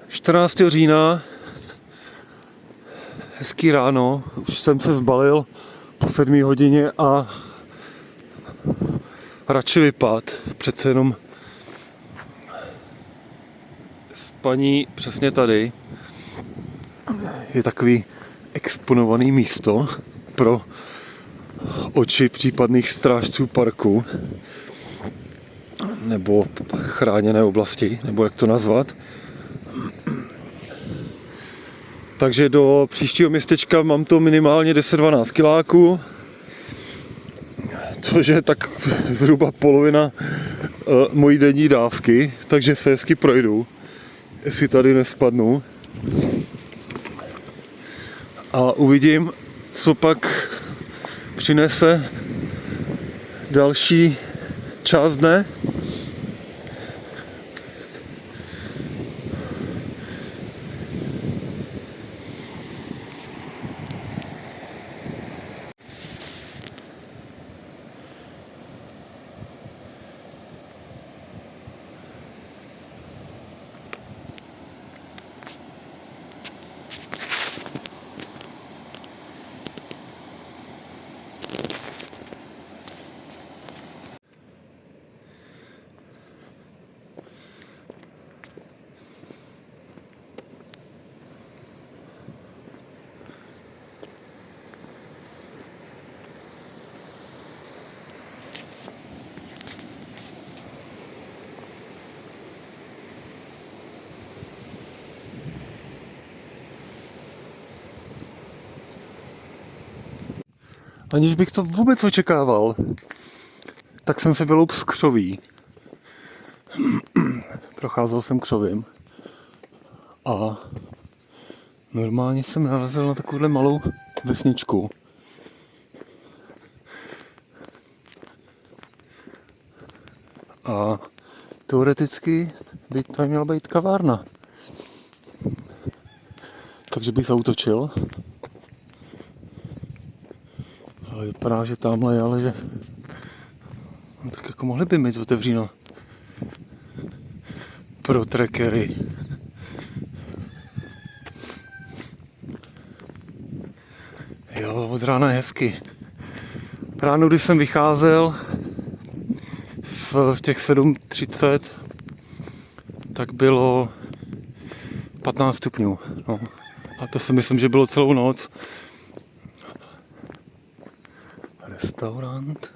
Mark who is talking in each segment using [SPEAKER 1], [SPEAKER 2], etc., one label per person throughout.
[SPEAKER 1] 14. října, hezký ráno, už jsem se zbalil po 7 hodině a radši vypad, přece jenom spaní přesně tady je takový exponovaný místo pro oči případných strážců parku nebo chráněné oblasti, nebo jak to nazvat. Takže do příštího městečka mám to minimálně 10-12 kiláků, což je tak zhruba polovina mojí denní dávky, takže se hezky projdu, jestli tady nespadnu. A uvidím, co pak přinese další část dne. Aniž bych to vůbec očekával, tak jsem se vyloup z křoví. Procházel jsem křovím a normálně jsem narazil na takovouhle malou vesničku. A teoreticky by tady měla být kavárna. Takže bych zaútočil. Ale vypadá, že tamhle je, ale že... No, tak jako mohli by mít otevříno pro trackery. Jo, od rána je hezky. Ráno, když jsem vycházel v těch 7:30, tak bylo 15 stupňů. No. A to si myslím, že bylo celou noc. Restaurant.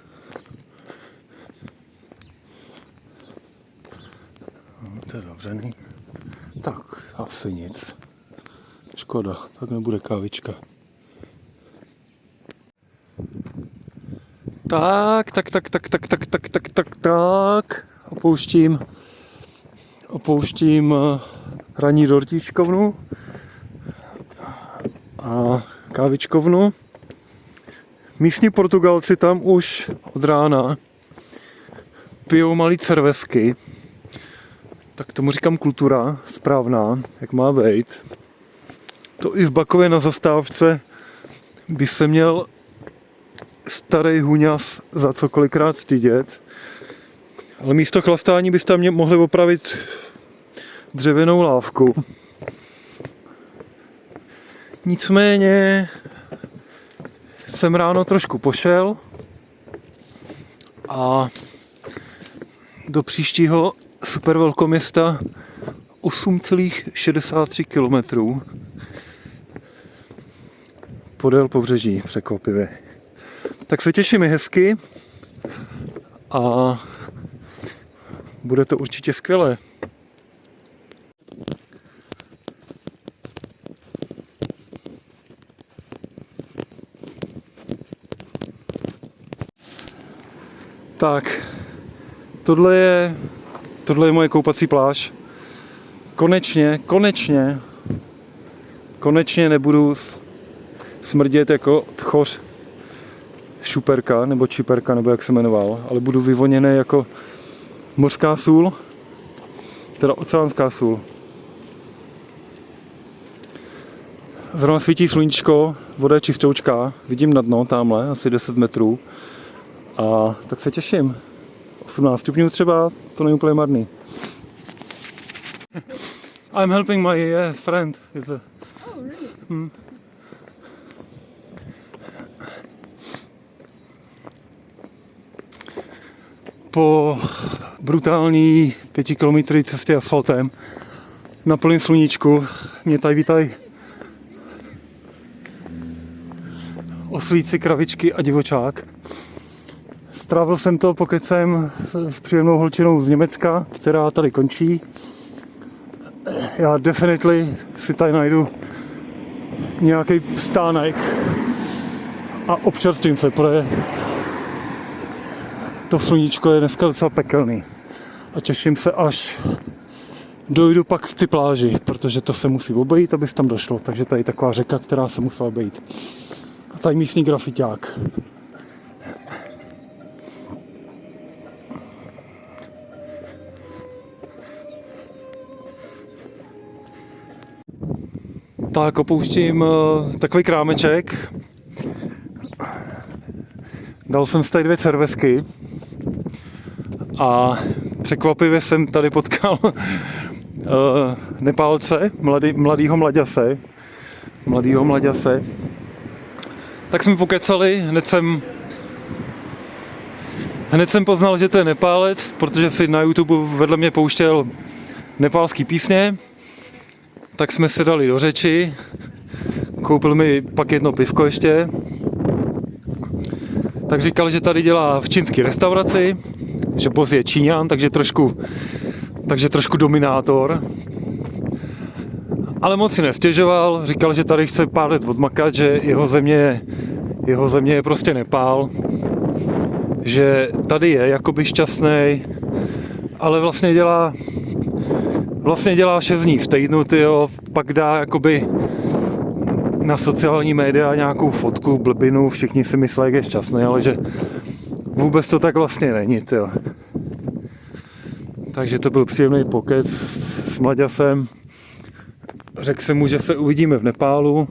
[SPEAKER 1] No, to je zavřený. Tak, asi nic. Škoda, tak nebude kávička. Tak. Opouštím ranní dortíčkovnu a kávičkovnu. Místní Portugalci tam už od rána pijou malý cervezky, tak tomu říkám kultura správná, jak má být. To i v Bakově na zastávce by se měl starý huňas za cokolikrát stydět, ale místo chlastání byste tam mohli opravit dřevěnou lávku. Nicméně jsem ráno trošku pošel a do příštího super velkoměsta 8,63 km podél pobřeží překvapivě. Tak se těším, je hezky a bude to určitě skvělé. Tak, tohle je moje koupací pláž. Konečně nebudu smrdět jako tchoř šuperka, nebo čiperka, nebo jak se jmenoval, ale budu vyvoněný jako mořská sůl, teda oceánská sůl. Zrovna svítí sluníčko, voda je čistoučká, vidím na dno tamhle, asi 10 metrů. A tak se těším. 18 stupňů třeba, to není úplně marný. I'm helping my friend. It's a,
[SPEAKER 2] Oh, really?
[SPEAKER 1] Po brutální 5 kilometry cestě asfaltem na plném sluníčku mě tady vítají oslíci, kravičky a divočák. Strávil jsem to, pokud jsem s příjemnou holčinou z Německa, která tady končí. Já definitely si tady najdu nějaký stánek a občerstvím se, protože to sluníčko je dneska docela pekelný. A těším se, až dojdu pak k ty pláži, protože to se musí obejít, abys tam došlo. Takže tady je taková řeka, která se musela obejít. A tady místní grafiťák. Tak opouštím takový krámeček. Dal jsem si tady 2 cervezky a překvapivě jsem tady potkal Nepálce, mladýho mlaďase. Tak jsme pokecali, hned jsem poznal, že to je Nepálec, protože si na YouTube vedle mě pouštěl nepálský písně. Tak jsme se dali do řeči, koupil mi pak jedno pivko ještě. Tak říkal, že tady dělá v čínské restauraci, že boss je Číňan, takže trošku dominátor. Ale moc si nestěžoval, říkal, že tady chce pár let odmakat, že jeho země je prostě Nepál, že tady je jakoby šťastnej, ale vlastně dělá 6 dní v týdnu, tyjo, pak dá jakoby na sociální média nějakou fotku, blbinu, všichni si myslí, že je šťastný, ale že vůbec to tak vlastně není, tyjo. Takže to byl příjemný pokec s mlaďasem. Řekl jsem mu, že se uvidíme v Nepálu,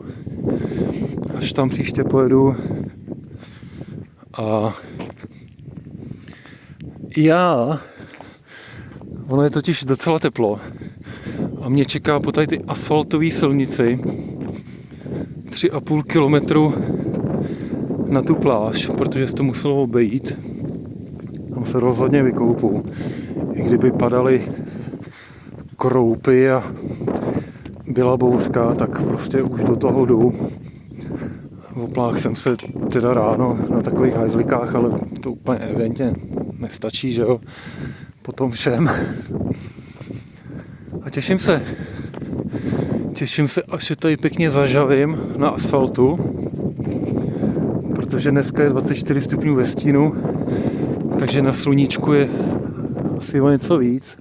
[SPEAKER 1] až tam příště pojedu. A ono je totiž docela teplo a mě čeká po tady ty asfaltové silnici 3,5 kilometru na tu pláž, protože se to muselo obejít. Tam se rozhodně vykoupu. I kdyby padaly kroupy a byla bouřka, tak prostě už do toho jdu. Opláchl jsem se teda ráno na takových hajzlikách, ale to úplně evidentně nestačí, že jo, po tom všem. A těším se, až je tady pěkně zažavím na asfaltu, protože dneska je 24 stupňů ve stínu, takže na sluníčku je asi o něco víc.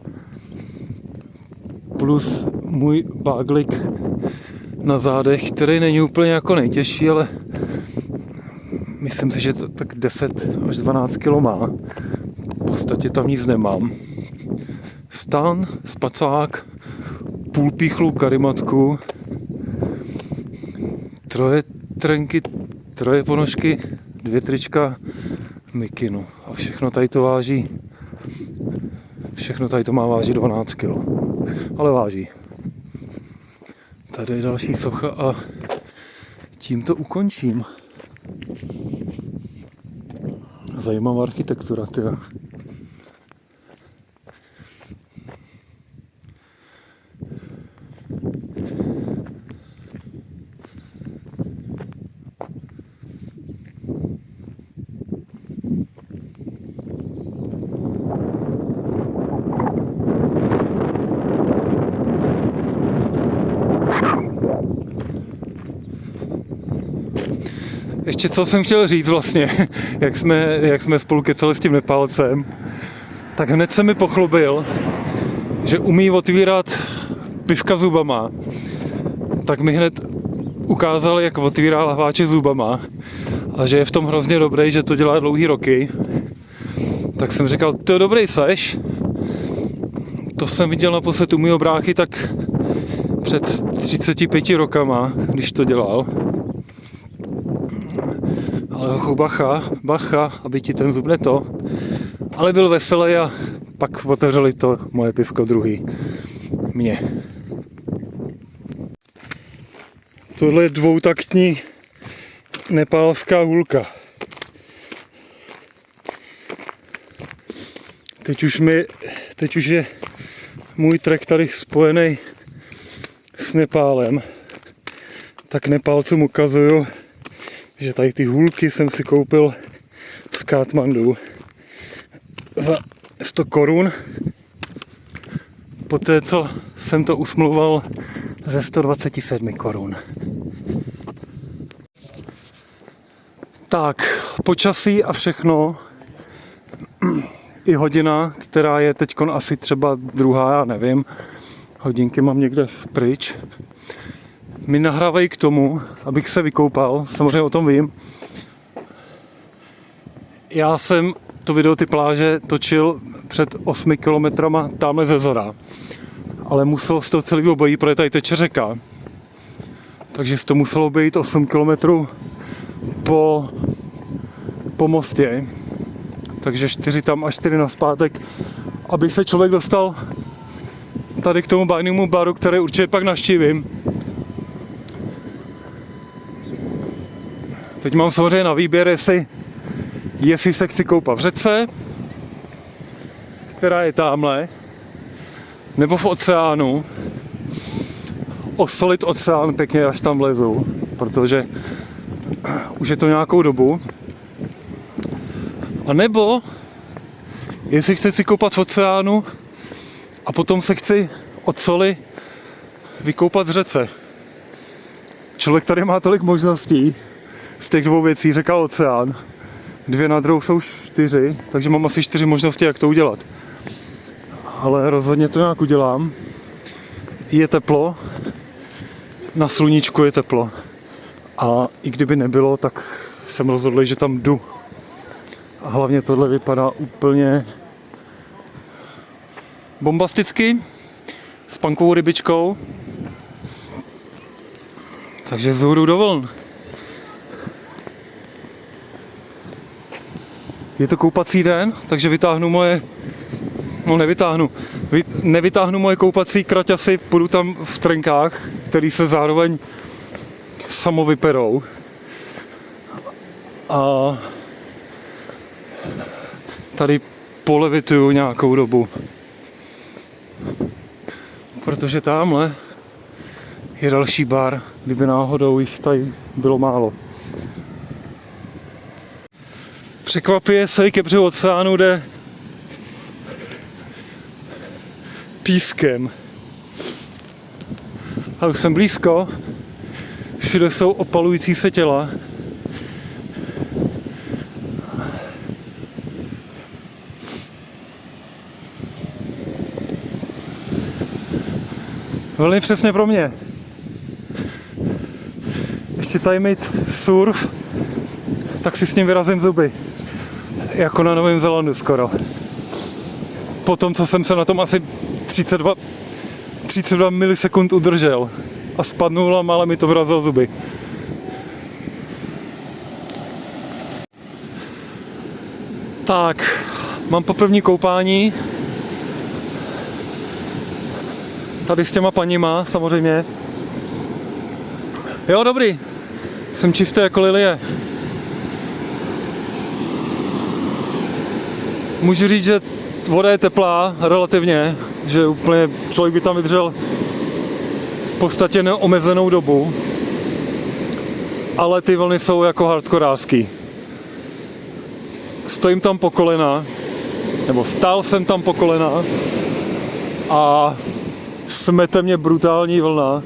[SPEAKER 1] Plus můj báglik na zádech, který není úplně jako nejtěžší, ale myslím si, že to tak 10 až 12 kg má. V podstatě tam nic nemám. Stan, spacák, půl píchlu karimatku, 3 trenky, 3 ponožky, 2 trička, mikinu. A všechno tady to má vážit 12 kg. Ale váží. Tady je další socha a tím to ukončím. Zajímavá architektura, tyjo. Ještě co jsem chtěl říct vlastně, jak jsme spolu kecali s tím Nepálcem, tak hned se mi pochlubil, že umí otvírat pivka zubama. Tak mi hned ukázal, jak otvírá lahváče zubama a že je v tom hrozně dobrý, že to dělá dlouhý roky. Tak jsem říkal, to dobrý seš. To jsem viděl naposled u mýho bráchy tak před 35 rokama, když to dělal. Ale hochu bacha, aby ti ten zub neto. Ale byl veselý a pak otevřeli to moje pivko druhý. Mě. Tohle je dvoutaktní nepálská hulka. Teď už je můj trek tady spojený s Nepálem. Tak Nepálcům ukazuju, že tady ty hůlky jsem si koupil v Katmandu za 100 korun. Poté, co jsem to usmluval ze 127 korun. Tak, počasí a všechno, i hodina, která je teď asi třeba druhá, já nevím, hodinky mám někde pryč, mi nahrávají k tomu, abych se vykoupal, samozřejmě o tom vím. Já jsem to video ty pláže točil před 8 kilometrama tamhle ze zora, ale muselo se to celý obejít, protože tady teče řeka. Takže to muselo být 8 kilometrů po mostě, takže 4 tam a 4 nazpátek, aby se člověk dostal tady k tomu bajnému baru, který určitě pak navštívím. Teď mám samozřejmě na výběr, jestli se chci koupat v řece, která je tamhle, nebo v oceánu, osolit oceán pěkně, až tam vlezu, protože už je to nějakou dobu. A nebo, jestli chci si koupat v oceánu a potom se chci od soli vykoupat v řece. Člověk tady má tolik možností z těch dvou věcí, řeka a oceán. 2 na druhou jsou 4, takže mám asi 4 možnosti, jak to udělat. Ale rozhodně to nějak udělám. Je teplo, na sluníčku je teplo. A i kdyby nebylo, tak jsem rozhodl, že tam jdu. A hlavně tohle vypadá úplně bombasticky, s punkovou rybičkou. Takže vzhůru do vln. Je to koupací den, takže nevytáhnu moje koupací kraťasy, půjdu tam v trenkách, který se zároveň samovyperou. A tady polevituju nějakou dobu. Protože tamhle je další bar, kdyby náhodou jich tady bylo málo. Překvapuje se, ke břehu oceánu jde pískem. A už jsem blízko, všude jsou opalující se těla. Velmi přesně pro mě. Ještě tady mít surf, tak si s ním vyrazím zuby. Jako na Novém Zélandu skoro. Po tom, co jsem se na tom asi 32 milisekund udržel a spadnul a mále mi to vyrazilo zuby. Tak, mám poprvní koupání. Tady s těma paníma, samozřejmě. Jo, dobrý. Jsem čistý jako lilie. Můžu říct, že voda je teplá relativně, že úplně člověk by tam vydržel v podstatě neomezenou dobu, ale ty vlny jsou jako hardkorářský. Stojím tam po kolena, nebo stál jsem tam po kolena a smete mě brutální vlna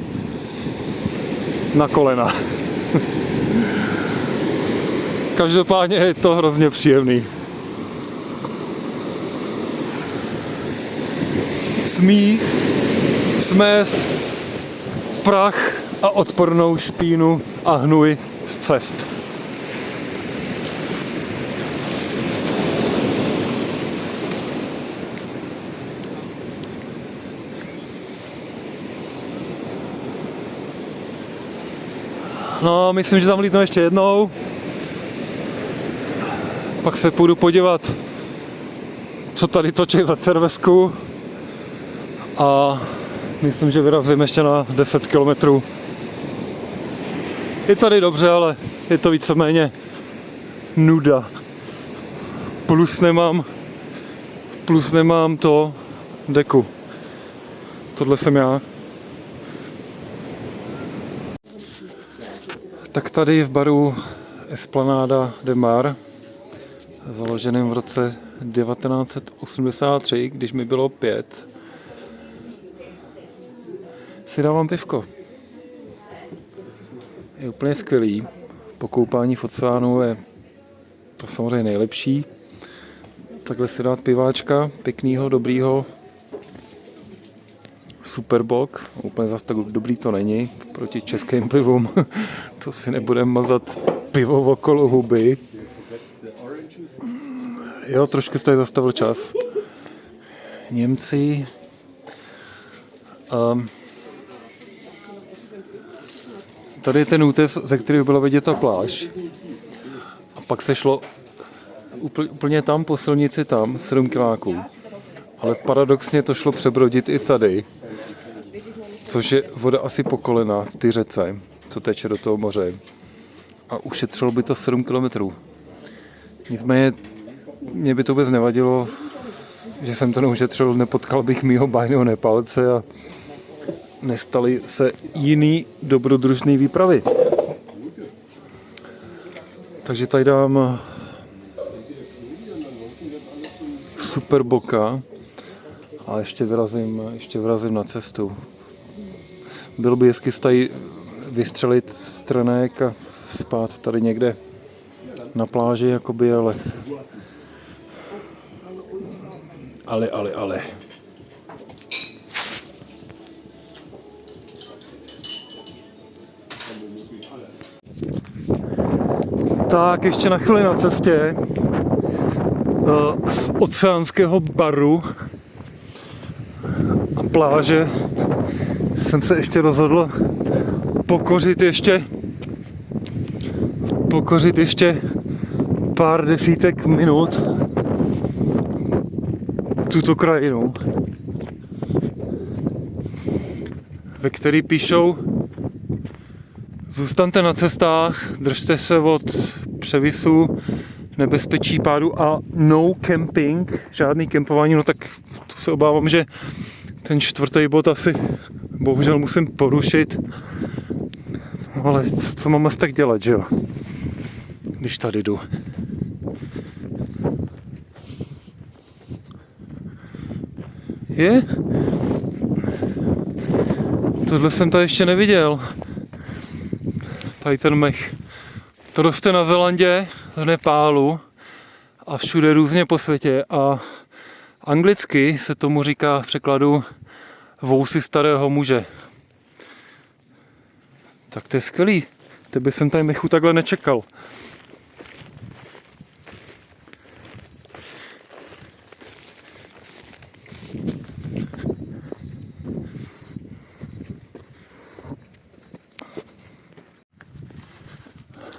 [SPEAKER 1] na kolena. Každopádně je to hrozně příjemný. Smí smést prach a odpornou špínu a hnůj z cest. No, myslím, že tam lítnu ještě jednou. Pak se půjdu podívat, co tady točí za Cervesku. A myslím, že vyrazím ještě na 10 kilometrů Je tady dobře, ale je to víceméně nuda. Plus nemám to deku. Tohle jsem já. Tak tady v baru Esplanada de Mar, založeném v roce 1983, když mi bylo 5, si dávám pivko. Je úplně skvělý. Po koupání v oceánu je to samozřejmě nejlepší. Takhle si dát piváčka, pěknýho, dobrýho, Superbock. Úplně zase tak dobrý to není, proti českým pivům. To si nebudeme mazat pivo okolo huby. Jo, trošku se tady zastavil čas. Němci. Tady je ten útes, ze kterého byla vidět ta pláž. A pak se šlo úplně tam po silnici tam, 7 kiláků. Ale paradoxně to šlo přebrodit i tady. Což je voda asi po kolena v té řece, co teče do toho moře. A ušetřilo by to 7 kilometrů. Nicméně mě by to vůbec nevadilo, že jsem to neušetřil, nepotkal bych mýho bájného Nepálce a nestaly se jiný dobrodružný výpravy. Takže tady dám Superbocka a ještě vyrazím na cestu. Bylo by hezky tady vystřelit z trenek a spát tady někde na pláži, jakoby, ale. Tak, ještě na chvíli na cestě z oceánského baru a pláže jsem se ještě rozhodl pokořit ještě pár desítek minut tuto krajinu, ve který píšou: zůstaňte na cestách, držte se od převisu, nebezpečí pádu a no camping, žádný kempování. No tak to se obávám, že ten 4. bod asi bohužel musím porušit. Ale co mám asi tak dělat, že jo? Když tady jdu. Je? Tohle jsem tady ještě neviděl. Tady ten mech. To roste na Zélandě, v Nepálu a všude různě po světě. A anglicky se tomu říká v překladu vousy starého muže. Tak to je skvělý. Tebe jsem tady mechu takhle nečekal.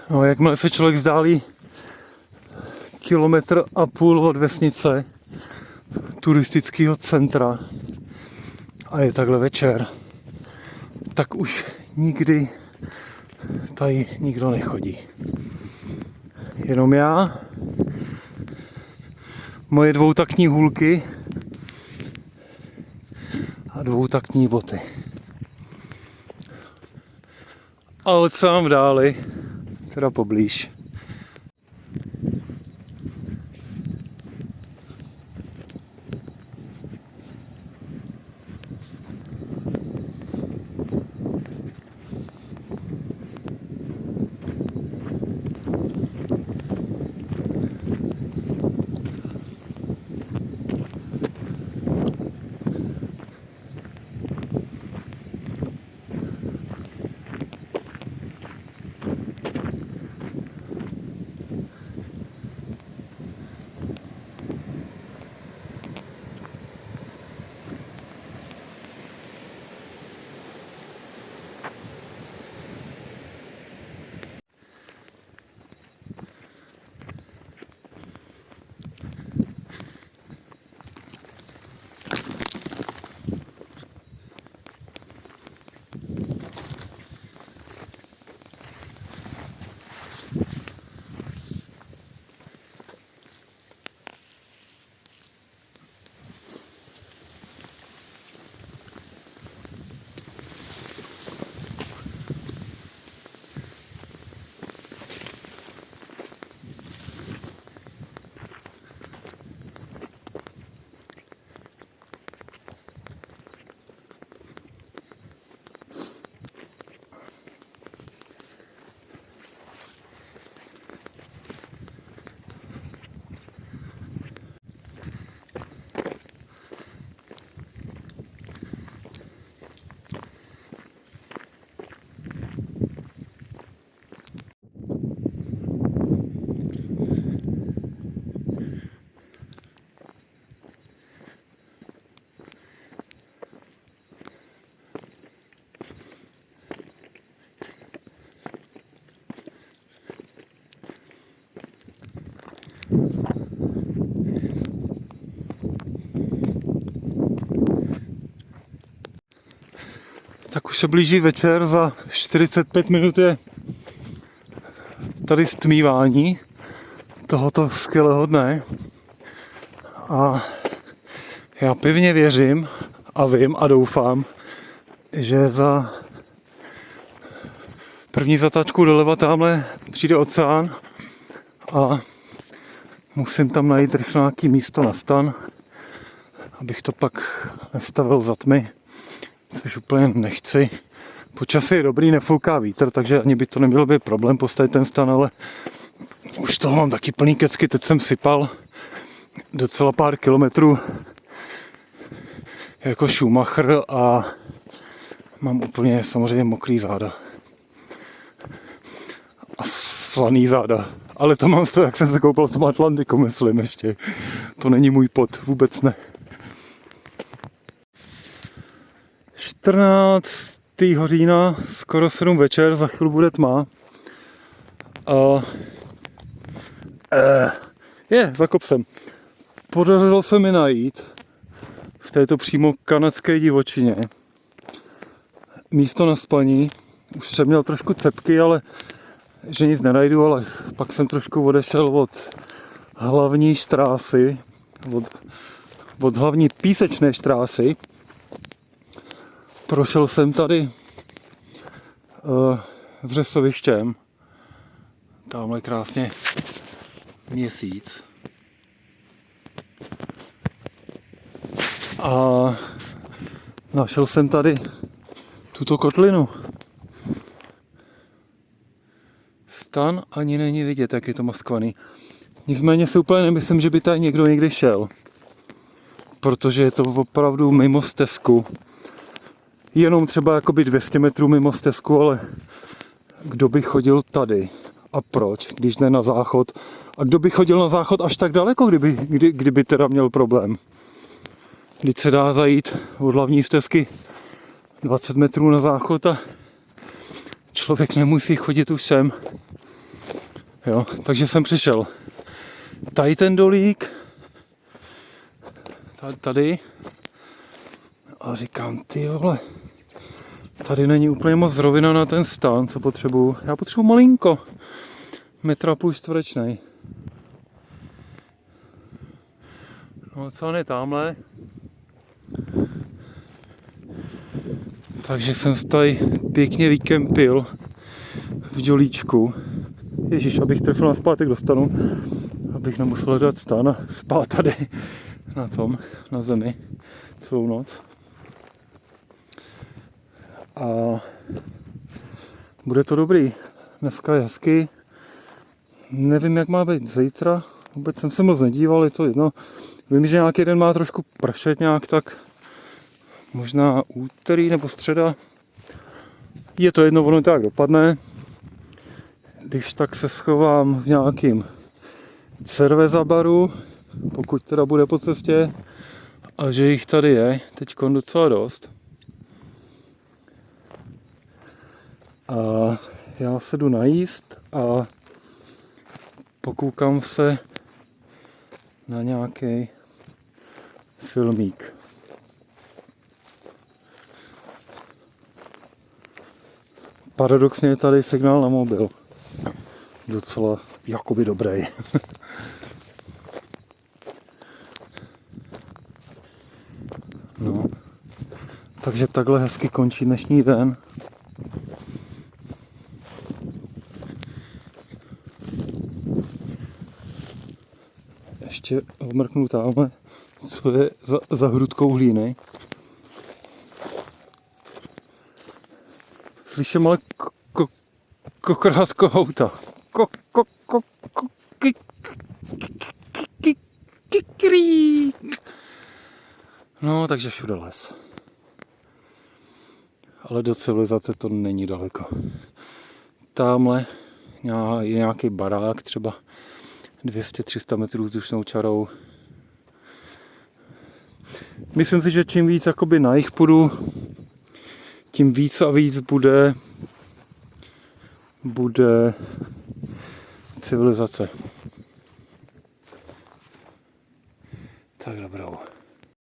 [SPEAKER 1] No, jakmile se člověk vzdálí 1,5 kilometru od vesnice, turistického centra, a je takhle večer, tak už nikdy tady nikdo nechodí. Jenom já, moje dvoutaktní hůlky a dvoutaktní boty. A oceán v dáli, teda poblíž. Tak už se blíží večer, za 45 minut je tady stmívání tohoto skvělého dne. A já pevně věřím a vím a doufám, že za první zatáčkou doleva tamhle přijde oceán a musím tam najít rychle nějaký místo na stan, abych to pak nestavil za tmy, což úplně nechci. Počasí je dobrý, nefouká vítr, takže ani by to nemělo být problém postavit ten stan, ale už toho mám taky plný kecky. Teď jsem sypal docela pár kilometrů jako Schumacher a mám úplně samozřejmě mokrý záda. A slaný záda. Ale to mám z toho, jak jsem se koupil s tom Atlantiku, myslím ještě. To není můj pot, vůbec ne. 14. října, skoro 7 večer, za chvíli bude tma. Za kopcem. Podařilo se mi najít v této přímo kanadské divočině místo na spaní. Už jsem měl trošku cepky, ale že nic nenajdu, ale pak jsem trošku odešel od hlavní štrásy, od hlavní písečné štrásy. Prošel jsem tady Vřesovištěm. Tamhle krásně Měsíc. A našel jsem tady tuto kotlinu. Stan ani není vidět, jak je to maskvaný. Nicméně si úplně nemyslím, že by tady někdo někdy šel. Protože je to opravdu mimo stezku. Jenom třeba jakoby 200 metrů mimo stezku, ale kdo by chodil tady a proč, když ne na záchod? A kdo by chodil na záchod až tak daleko, kdyby teda měl problém? Když se dá zajít od hlavní stezky 20 metrů na záchod a člověk nemusí chodit už sem. Jo, takže jsem přišel. Tady ten dolík, tady, a říkám, ty vole, tady není úplně moc rovina na ten stan, co potřebuju. Já potřebuji malinko, 1,5 metru čtverečnej. No, co on je tamhle. Takže jsem se tady pěkně vykempil v dělíčku. Ježíš, abych trefil na zpátek dostanu, abych nemusel dát stan a spát tady na zemi celou noc. A bude to dobrý. Dneska je hezky. Nevím, jak má být zítra. Vůbec jsem se moc nedíval, je to jedno. Vím, že nějaký den má trošku pršet nějak, tak možná úterý nebo středa. Je to jedno, ono tak dopadne. Když tak se schovám v nějakým cervezabaru, pokud teda bude po cestě, a že jich tady je teď docela dost. A já se jdu najíst a pokoukám se na nějaký filmík. Paradoxně je tady signál na mobil. Docela jakoby dobrý. No. Takže takhle hezky končí dnešní den. Ještě odmrknu tamhle, co je za hrudkou hlíny. Slyším ale kokrátko auta. No, takže všude les. Ale do civilizace to není daleko. Támhle je nějaký barák, třeba 200-300 metrů vzdušnou čarou. Myslím si, že čím víc jakoby na jih půjdu, tím víc a víc bude civilizace. Tak dobrou.